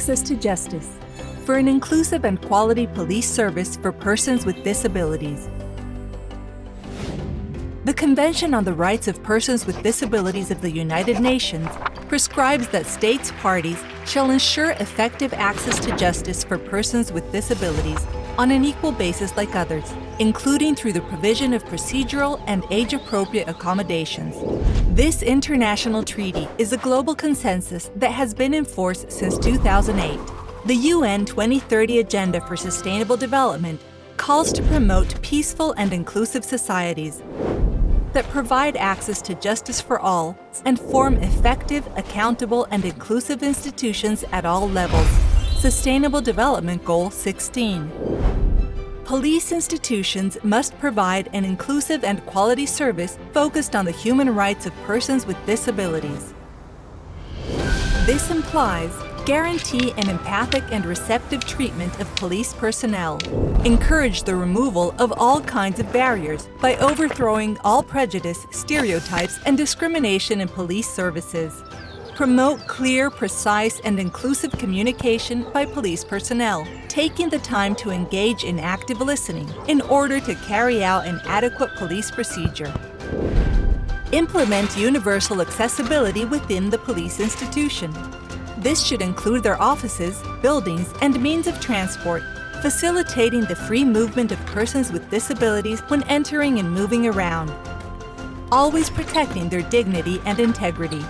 Access to justice for an inclusive and quality police service for persons with disabilities. The Convention on the Rights of Persons with Disabilities of the United Nations prescribes that states parties shall ensure effective access to justice for persons with disabilities on an equal basis like others, including through the provision of procedural and age-appropriate accommodations. This international treaty is a global consensus that has been in force since 2008. The UN 2030 Agenda for Sustainable Development calls to promote peaceful and inclusive societies that provide access to justice for all and form effective, accountable, and inclusive institutions at all levels. Sustainable Development Goal 16. Police institutions must provide an inclusive and quality service focused on the human rights of persons with disabilities. This implies guarantee an empathic and receptive treatment of police personnel, encourage the removal of all kinds of barriers by overthrowing all prejudice, stereotypes, and discrimination in police services, promote clear, precise, and inclusive communication by police personnel, taking the time to engage in active listening in order to carry out an adequate police procedure. Implement universal accessibility within the police institution. This should include their offices, buildings, and means of transport, facilitating the free movement of persons with disabilities when entering and moving around, always protecting their dignity and integrity.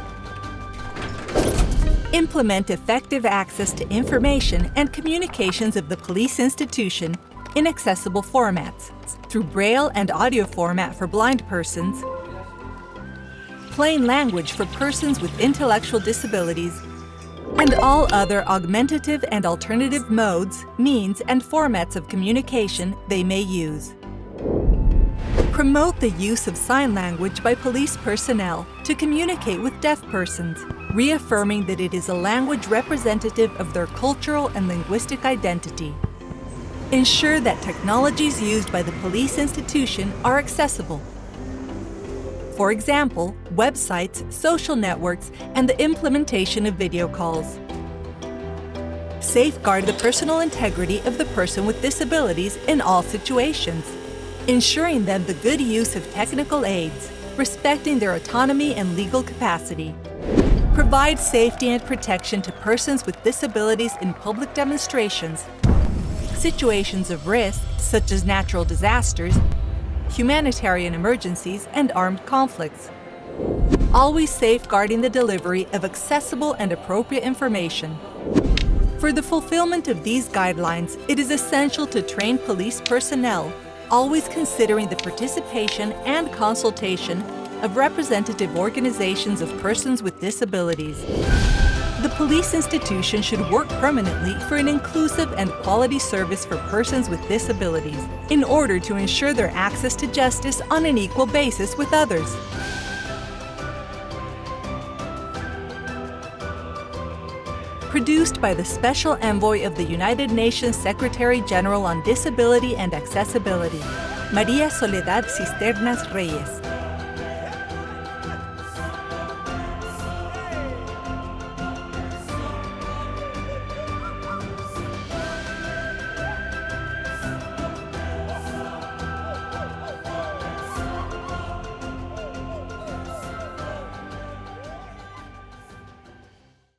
Implement effective access to information and communications of the police institution in accessible formats, through Braille and audio format for blind persons, plain language for persons with intellectual disabilities, and all other augmentative and alternative modes, means, and formats of communication they may use. Promote the use of sign language by police personnel to communicate with deaf persons, reaffirming that it is a language representative of their cultural and linguistic identity. Ensure that technologies used by the police institution are accessible. For example, websites, social networks, and the implementation of video calls. Safeguard the personal integrity of the person with disabilities in all situations, ensuring them the good use of technical aids, respecting their autonomy and legal capacity. Provide safety and protection to persons with disabilities in public demonstrations, situations of risk, such as natural disasters, humanitarian emergencies, and armed conflicts. Always safeguarding the delivery of accessible and appropriate information. For the fulfillment of these guidelines, it is essential to train police personnel, always considering the participation and consultation of representative organizations of persons with disabilities. The police institution should work permanently for an inclusive and quality service for persons with disabilities in order to ensure their access to justice on an equal basis with others. Produced by the Special Envoy of the United Nations Secretary General on Disability and Accessibility, María Soledad Cisternas Reyes.